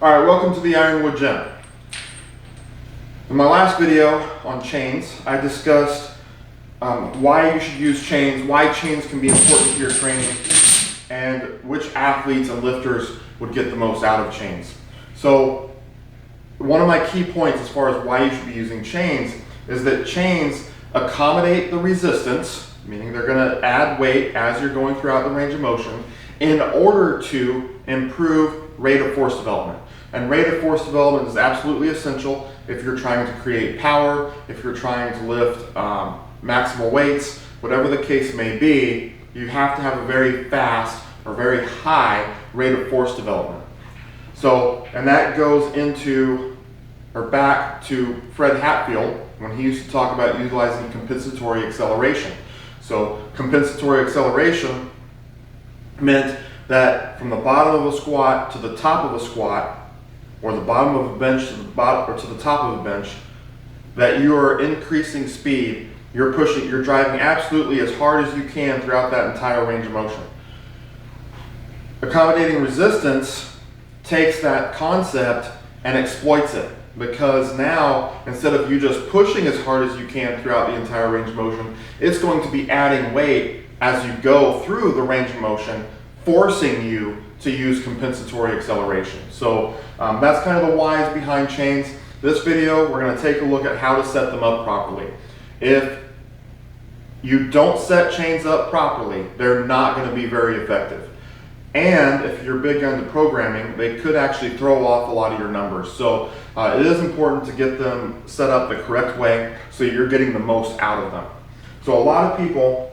Alright, welcome to the Ironwood Gym. In my last video on chains, I discussed why you should use chains, why chains can be important to your training, and which athletes and lifters would get the most out of chains. So one of my key points as far as why you should be using chains is that chains accommodate the resistance, meaning they're going to add weight as you're going throughout the range of motion in order to improve rate of force development. And rate of force development is absolutely essential if you're trying to create power, if you're trying to lift maximal weights, whatever the case may be, you have to have a very fast or very high rate of force development. So, and that goes into, or back to Fred Hatfield when he used to talk about utilizing compensatory acceleration. So compensatory acceleration meant that from the bottom of a squat to the top of a squat, or the bottom of a bench to the bottom or to the top of a bench, that you are increasing speed, you're pushing, you're driving absolutely as hard as you can throughout that entire range of motion. Accommodating resistance takes that concept and exploits it, because now instead of you just pushing as hard as you can throughout the entire range of motion, it's going to be adding weight as you go through the range of motion, forcing you to use compensatory acceleration. So that's kind of the whys behind chains. This video, we're going to take a look at how to set them up properly. If you don't set chains up properly, they're not going to be very effective. And if you're big into programming, they could actually throw off a lot of your numbers. So it is important to get them set up the correct way so you're getting the most out of them. So a lot of people,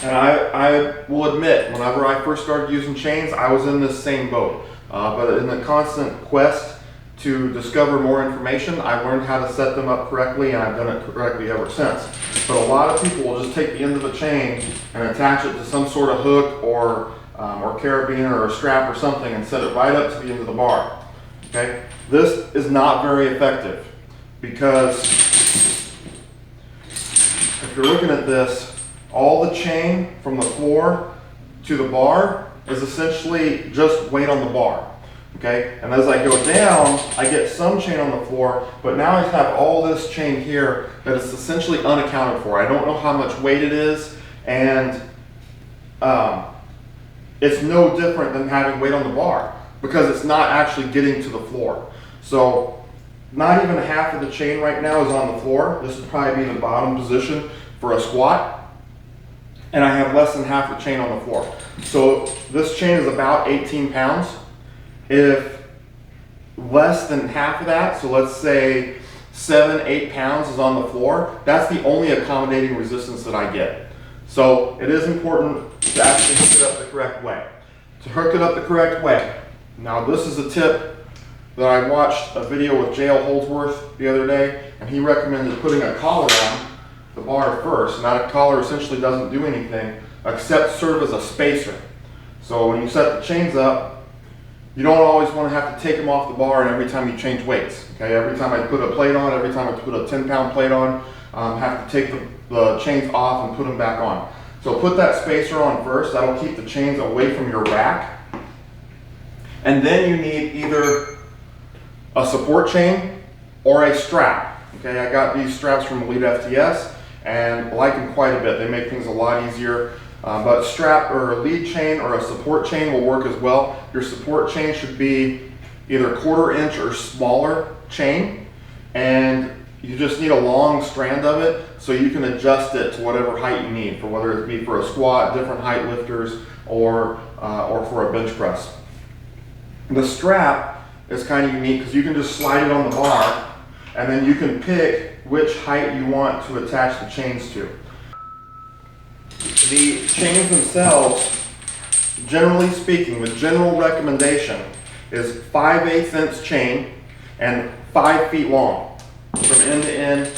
and I will admit, whenever I first started using chains, I was in this same boat. But in the constant quest to discover more information, I learned how to set them up correctly, and I've done it correctly ever since. But a lot of people will just take the end of a chain and attach it to some sort of hook or carabiner or a strap or something and set it right up to the end of the bar. Okay? This is not very effective, because if you're looking at this, all the chain from the floor to the bar is essentially just weight on the bar. Okay, and as I go down, I get some chain on the floor, but now I have all this chain here that is essentially unaccounted for. I don't know how much weight it is, and it's no different than having weight on the bar because it's not actually getting to the floor. So not even half of the chain right now is on the floor. This would probably be the bottom position for a squat. And I have less than half the chain on the floor. So this chain is about 18 pounds. If less than half of that, so let's say 7-8 pounds is on the floor, that's the only accommodating resistance that I get. So it is important to actually hook it up the correct way. To hook it up the correct way. Now this is a tip that I watched a video with J.L. Holdsworth the other day, and he recommended putting a collar on the bar first. And that collar essentially doesn't do anything except serve as a spacer. So when you set the chains up, you don't always want to have to take them off the bar and every time you change weights. Okay, every time I put a plate on, every time I put a 10-pound plate on, have to take the chains off and put them back on. So put that spacer on first. That'll keep the chains away from your rack. And then you need either a support chain or a strap. Okay, I got these straps from Elite FTS and like them quite a bit. They make things a lot easier. But strap or a lead chain or a support chain will work as well. Your support chain should be either 1/4 inch or smaller chain, and you just need a long strand of it so you can adjust it to whatever height you need, for whether it be for a squat, different height lifters, or for a bench press. The strap is kind of unique because you can just slide it on the bar and then you can pick which height you want to attach the chains to. The chains themselves, generally speaking, the general recommendation is 5/8 inch chain and 5 feet long. From end to end,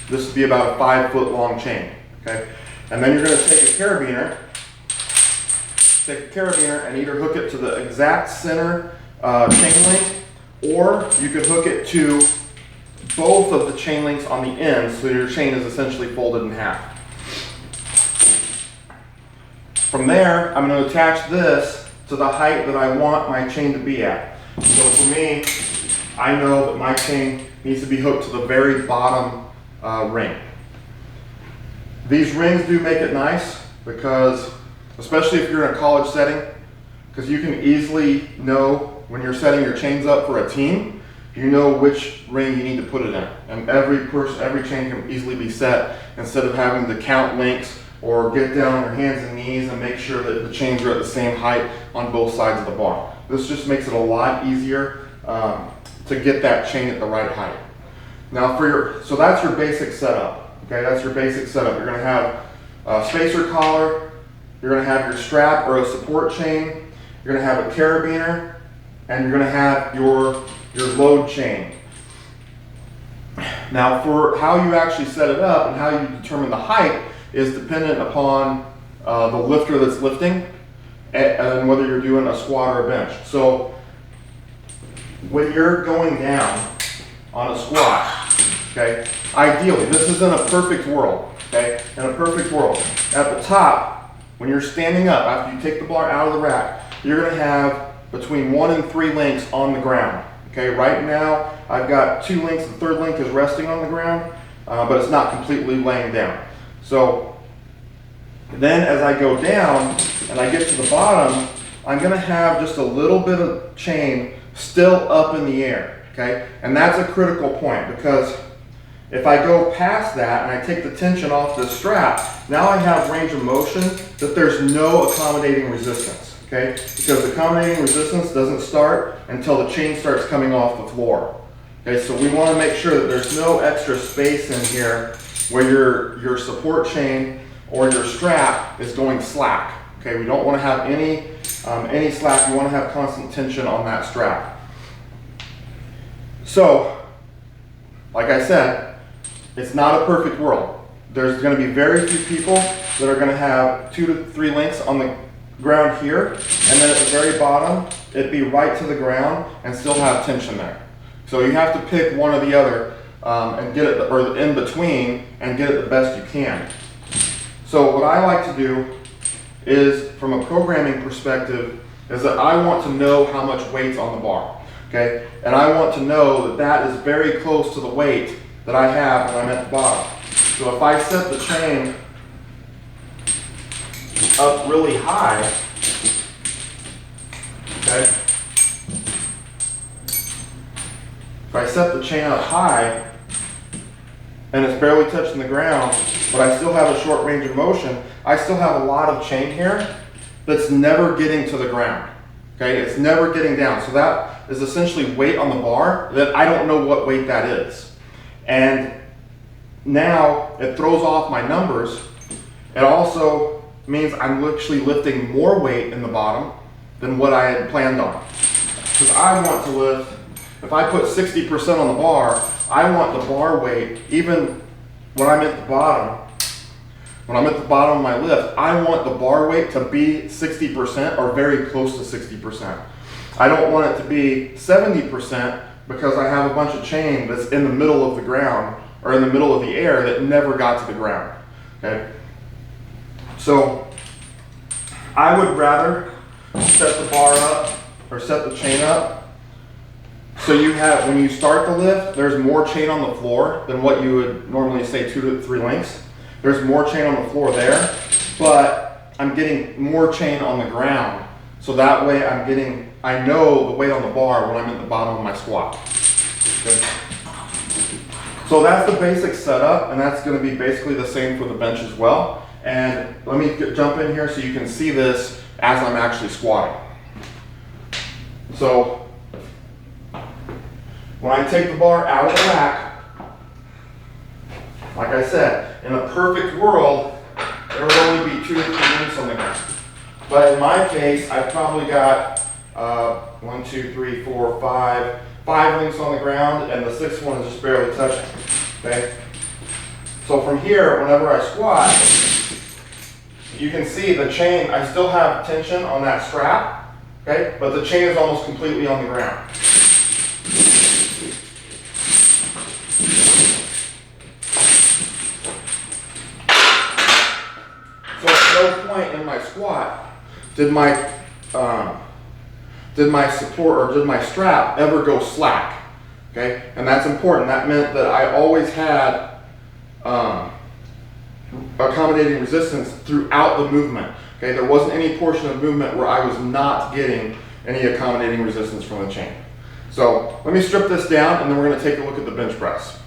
this would be about a 5 foot long chain. Okay? And then you're going to take a carabiner and either hook it to the exact center chain link, or you could hook it to both of the chain links on the ends, so your chain is essentially folded in half. From there, I'm going to attach this to the height that I want my chain to be at. So for me, I know that my chain needs to be hooked to the very bottom ring. These rings do make it nice because, especially if you're in a college setting, because you can easily know when you're setting your chains up for a team, you know which ring you need to put it in. And every chain can easily be set instead of having to count links or get down on your hands and knees and make sure that the chains are at the same height on both sides of the bar. This just makes it a lot easier to get that chain at the right height. Now so that's your basic setup. Okay, that's your basic setup. You're gonna have a spacer collar, you're gonna have your strap or a support chain, you're gonna have a carabiner, and you're gonna have your load chain. Now for how you actually set it up and how you determine the height is dependent upon the lifter that's lifting and whether you're doing a squat or a bench. So when you're going down on a squat, okay, ideally, this is in a perfect world, okay, in a perfect world, at the top, when you're standing up, after you take the bar out of the rack, you're gonna have between 1 and 3 links on the ground. Okay, right now I've got 2 links, the third link is resting on the ground, but it's not completely laying down. So then as I go down and I get to the bottom, I'm gonna have just a little bit of chain still up in the air, okay? And that's a critical point because if I go past that and I take the tension off the strap, now I have range of motion that there's no accommodating resistance, okay? Because accommodating resistance doesn't start until the chain starts coming off the floor. Okay, so we want to make sure that there's no extra space in here where your support chain or your strap is going slack. Okay, we don't want to have any slack. We want to have constant tension on that strap. So, like I said, it's not a perfect world. There's going to be very few people that are going to have 2 to 3 links on the ground here, and then at the very bottom, it'd be right to the ground and still have tension there. So you have to pick one or the other and get it, or in between, and get it the best you can. So what I like to do is, from a programming perspective, is that I want to know how much weight's on the bar, okay? And I want to know that that is very close to the weight that I have when I'm at the bottom. So if I set the chain up really high, okay? If I set the chain up high and it's barely touching the ground, but I still have a short range of motion, I still have a lot of chain here that's never getting to the ground. Okay, it's never getting down. So that is essentially weight on the bar that I don't know what weight that is. And now it throws off my numbers. It also means I'm actually lifting more weight in the bottom than what I had planned on. Because I want to lift, if I put 60% on the bar, I want the bar weight, even when I'm at the bottom, of my lift, I want the bar weight to be 60% or very close to 60%. I don't want it to be 70% because I have a bunch of chain that's in the middle of the ground or in the middle of the air that never got to the ground. Okay? So I would rather set the bar up or set the chain up so you have, when you start the lift, there's more chain on the floor than what you would normally say 2 to 3 links. There's more chain on the floor there, but I'm getting more chain on the ground. So that way I know the weight on the bar when I'm at the bottom of my squat. Okay. So that's the basic setup, and that's going to be basically the same for the bench as well. And let me jump in here so you can see this as I'm actually squatting. So when I take the bar out of the rack, like I said, in a perfect world, there would only be 2 to 3 links on the ground. But in my case, I've probably got 1, 2, 3, 4, 5 links on the ground, and the 6th one is just barely touching. Okay? So from here, whenever I squat, you can see the chain, I still have tension on that strap, okay? But the chain is almost completely on the ground. So at no point in my squat did my support or did my strap ever go slack? Okay, and that's important. That meant that I always had accommodating resistance throughout the movement. Okay, there wasn't any portion of movement where I was not getting any accommodating resistance from the chain. So let me strip this down and then we're going to take a look at the bench press.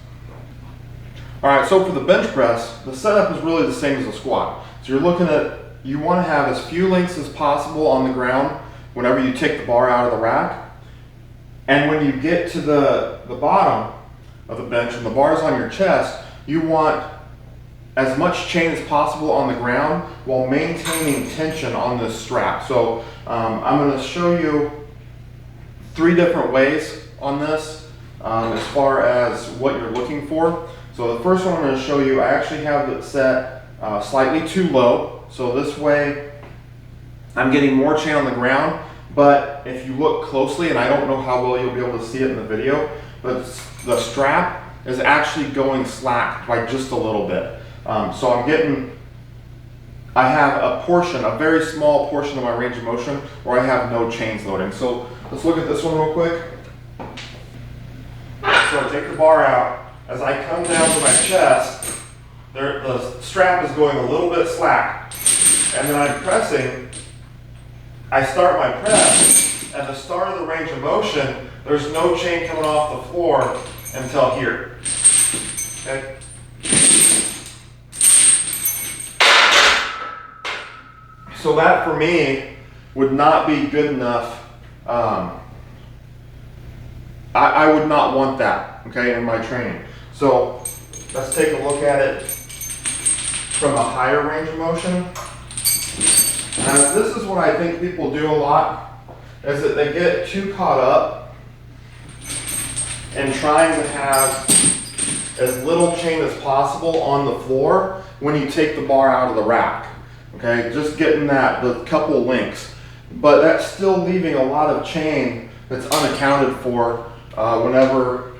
All right, so for the bench press, the setup is really the same as the squat. So you're looking at, you want to have as few links as possible on the ground whenever you take the bar out of the rack. And when you get to the bottom of the bench and the bar's on your chest, you want as much chain as possible on the ground while maintaining tension on this strap. So I'm going to show you 3 different ways on this as far as what you're looking for. So the first one I'm going to show you, I actually have it set slightly too low. So this way I'm getting more chain on the ground, but if you look closely, and I don't know how well you'll be able to see it in the video, but the strap is actually going slack by just a little bit. So I have a very small portion of my range of motion where I have no chains loading. So let's look at this one real quick. So I take the bar out. As I come down to my chest, the strap is going a little bit slack. And then I'm pressing, I start my press. At the start of the range of motion, there's no chain coming off the floor until here. Okay? So that for me would not be good enough. I would not want that, okay, in my training. So let's take a look at it from a higher range of motion. And this is what I think people do a lot, is that they get too caught up in trying to have as little chain as possible on the floor when you take the bar out of the rack. Okay, just getting the couple links, but that's still leaving a lot of chain that's unaccounted for. Whenever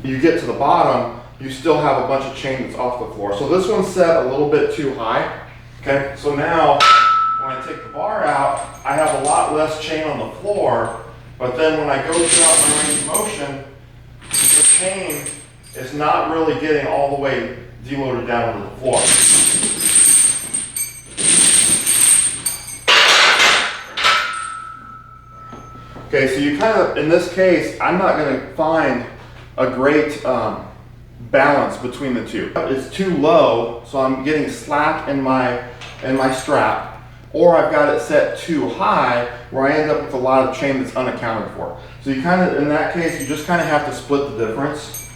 you get to the bottom, you still have a bunch of chain that's off the floor. So this one's set a little bit too high. Okay, so now when I take the bar out, I have a lot less chain on the floor, but then when I go throughout my range of motion, the chain is not really getting all the way deloaded down onto the floor. Okay, so you kind of, in this case, I'm not going to find a great balance between the two. It's too low, so I'm getting slack in my strap, or I've got it set too high where I end up with a lot of chain that's unaccounted for. So you kind of, in that case, you just kind of have to split the difference.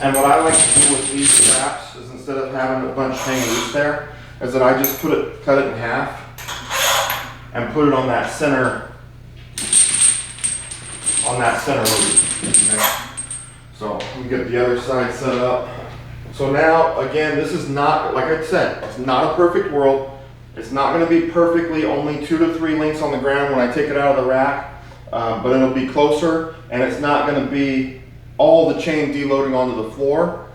And what I like to do with these straps is, instead of having a bunch hanging loose there, is that I just cut it in half and put it on that center loop. Okay. So we get the other side set up. So now, again, this is not, like I said, it's not a perfect world. It's not going to be perfectly only 2 to 3 links on the ground when I take it out of the rack, but it'll be closer, and it's not going to be all the chain deloading onto the floor.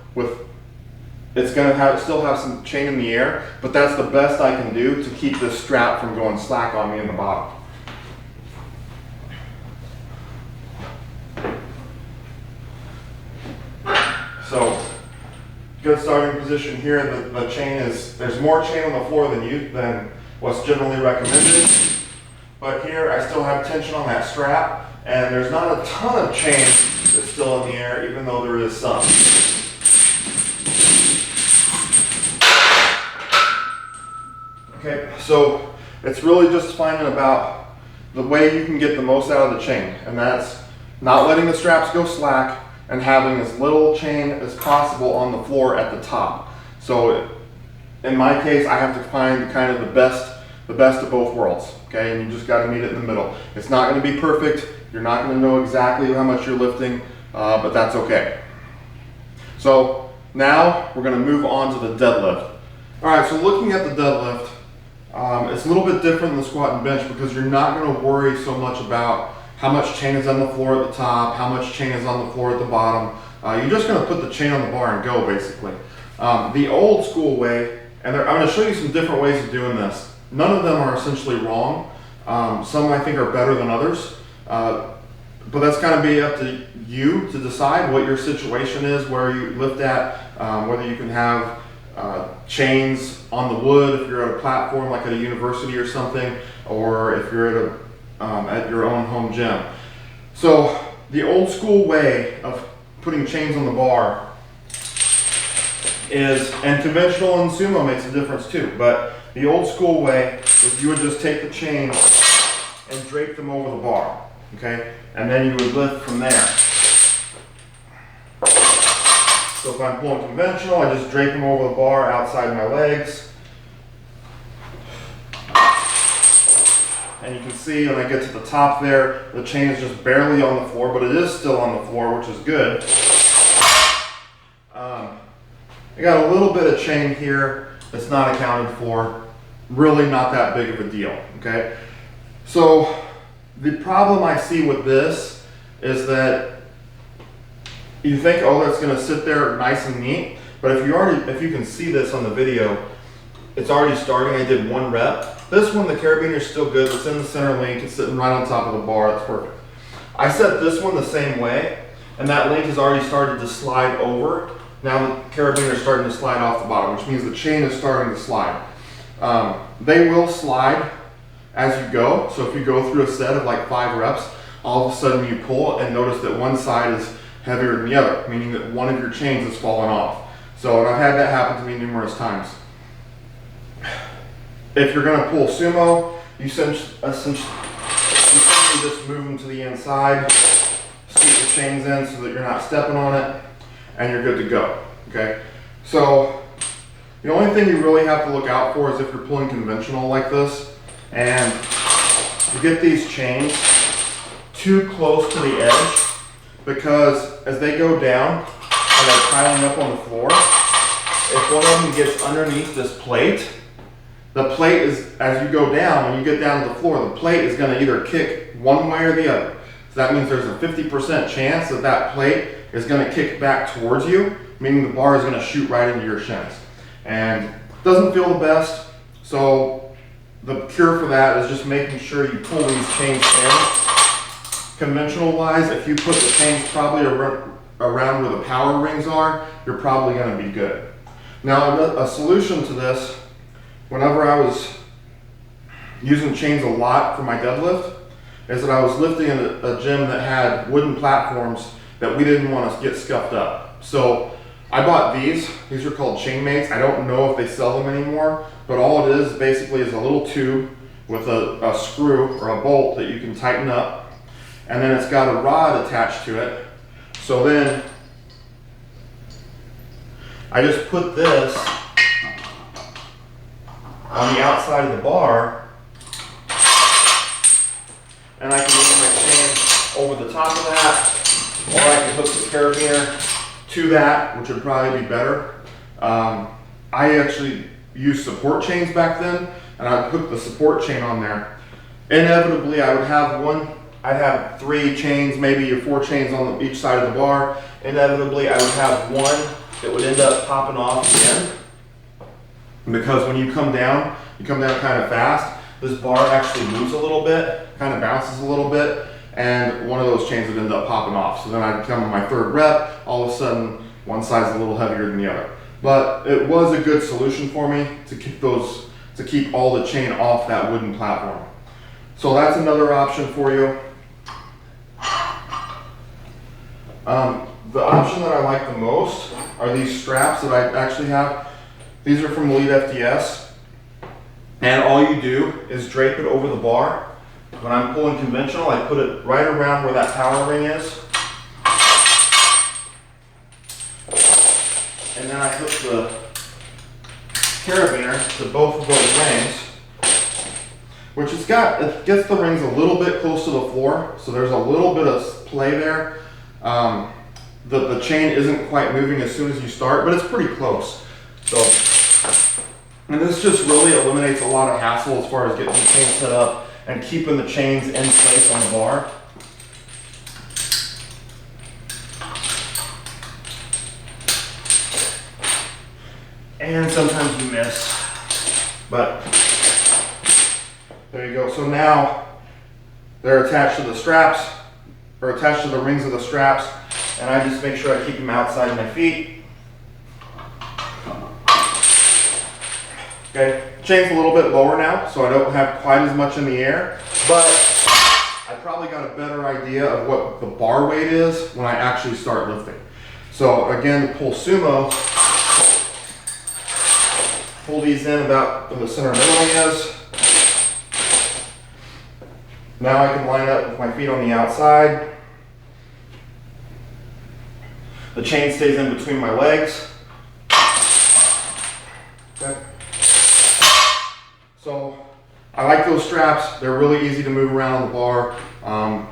It's going to still have some chain in the air, but that's the best I can do to keep this strap from going slack on me in the bottom. So, good starting position here. The chain is, there's more chain on the floor than what's generally recommended. But here I still have tension on that strap, and there's not a ton of chain that's still in the air, even though there is some. Okay, so it's really just finding about the way you can get the most out of the chain, and that's not letting the straps go slack and having as little chain as possible on the floor at the top. So in my case, I have to find kind of the best of both worlds, okay? And you just got to meet it in the middle. It's not going to be perfect. You're not going to know exactly how much you're lifting, but that's okay. So now we're going to move on to the deadlift. All right, so looking at the deadlift, it's a little bit different than the squat and bench because you're not going to worry so much about how much chain is on the floor at the top, how much chain is on the floor at the bottom. You're just going to put the chain on the bar and go, basically. The old school way, and I'm going to show you some different ways of doing this. none of them are essentially wrong. Some I think are better than others, but that's kind of be up to you to decide what your situation is, where you lift at, whether you can have chains on the wood if you're at a platform like at a university or something, or if you're at your own home gym. So the old school way of putting chains on the bar is, and conventional and sumo makes a difference too, but the old school way is you would just take the chains and drape them over the bar, okay? And then you would lift from there. So if I'm pulling conventional, I just drape them over the bar outside my legs. And you can see when I get to the top there, the chain is just barely on the floor, but it is still on the floor, which is good. I got a little bit of chain here that's not accounted for. Really not that big of a deal, okay? So the problem I see with this is that you think, oh, that's gonna sit there nice and neat, but if you can see this on the video, it's already starting. I did 1 rep. This one, the carabiner is still good. It's in the center link. It's sitting right on top of the bar. That's perfect. I set this one the same way, and that link has already started to slide over. Now the carabiner is starting to slide off the bottom, which means the chain is starting to slide. They will slide as you go. So if you go through a set of like 5 reps, all of a sudden you pull and notice that one side is heavier than the other, meaning that one of your chains has fallen off. So, and I've had that happen to me numerous times. If you're going to pull sumo, you essentially just move them to the inside, scoop the chains in so that you're not stepping on it, and you're good to go, okay? So the only thing you really have to look out for is if you're pulling conventional like this, and you get these chains too close to the edge, because as they go down and they're piling up on the floor, if one of them gets underneath this plate, the plate is, as you go down, when you get down to the floor, the plate is going to either kick one way or the other. So that means there's a 50% chance that that plate is going to kick back towards you, meaning the bar is going to shoot right into your shins. And it doesn't feel the best, so the cure for that is just making sure you pull these chains in. Conventional wise, if you put the chains probably around where the power rings are, you're probably going to be good. Now a solution to this, whenever I was using chains a lot for my deadlift, is that I was lifting in a gym that had wooden platforms that we didn't want to get scuffed up. So I bought these. These are called chain mates. I don't know if they sell them anymore, but all it is basically is a little tube with a screw or a bolt that you can tighten up, and then it's got a rod attached to it. So then I just put this on the outside of the bar, and I can move my chain over the top of that, or I can hook the carabiner to that, which would probably be better. I actually used support chains back then, and I'd hook the support chain on there. Inevitably, I would have I'd have 3 chains, maybe 4 chains on each side of the bar. Inevitably, I would have one that would end up popping off again. Because when you come down kind of fast. This bar actually moves a little bit, kind of bounces a little bit, and one of those chains would end up popping off. So then I'd come on my 3rd rep, all of a sudden one side's a little heavier than the other. But it was a good solution for me to keep all the chain off that wooden platform. So that's another option for you. The option that I like the most are these straps that I actually have. These are from Elite FDS, and all you do is drape it over the bar. When I'm pulling conventional, I put it right around where that power ring is, and then I hook the carabiner to both of those rings, which it gets the rings a little bit close to the floor, so there's a little bit of play there. The chain isn't quite moving as soon as you start, but it's pretty close. So, and this just really eliminates a lot of hassle as far as getting the chain set up and keeping the chains in place on the bar. And sometimes you miss, but There you go. So now they're attached to the straps, or attached to the rings of the straps, and I just make sure I keep them outside my feet. Okay, chain's a little bit lower now, so I don't have quite as much in the air, but I probably got a better idea of what the bar weight is when I actually start lifting. So again, to pull sumo, pull these in about where the center middle is. Now I can line up with my feet on the outside. The chain stays in between my legs. Okay. So I like those straps. They're really easy to move around on the bar,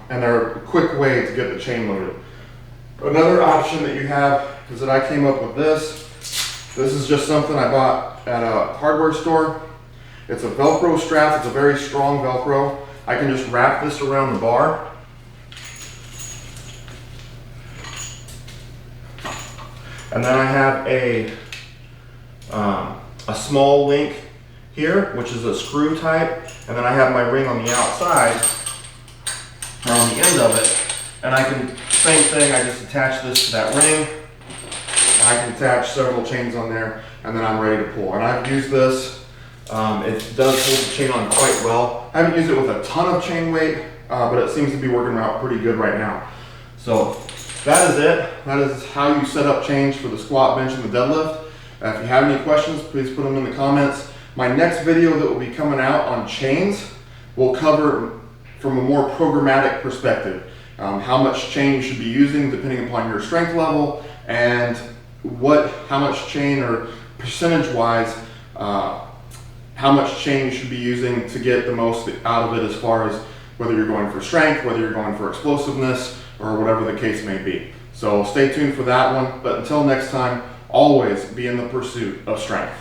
and they're a quick way to get the chain loaded. Another option that you have is that I came up with this. This is just something I bought at a hardware store. It's a Velcro strap. It's a very strong Velcro. I can just wrap this around the bar. And then I have a small link here, which is a screw type. And then I have my ring on the outside, or on the end of it. And I can, same thing, I just attach this to that ring. And I can attach several chains on there, and then I'm ready to pull. And I've used this. It does hold the chain on quite well. I haven't used it with a ton of chain weight, but it seems to be working out pretty good right now. So that is it. That is how you set up chains for the squat, bench, and the deadlift. If you have any questions, please put them in the comments. My next video that will be coming out on chains will cover from a more programmatic perspective, how much chain you should be using depending upon your strength level, and how much chain, or percentage-wise, how much chain you should be using to get the most out of it, as far as whether you're going for strength, whether you're going for explosiveness, or whatever the case may be. So stay tuned for that one, but until next time, always be in the pursuit of strength.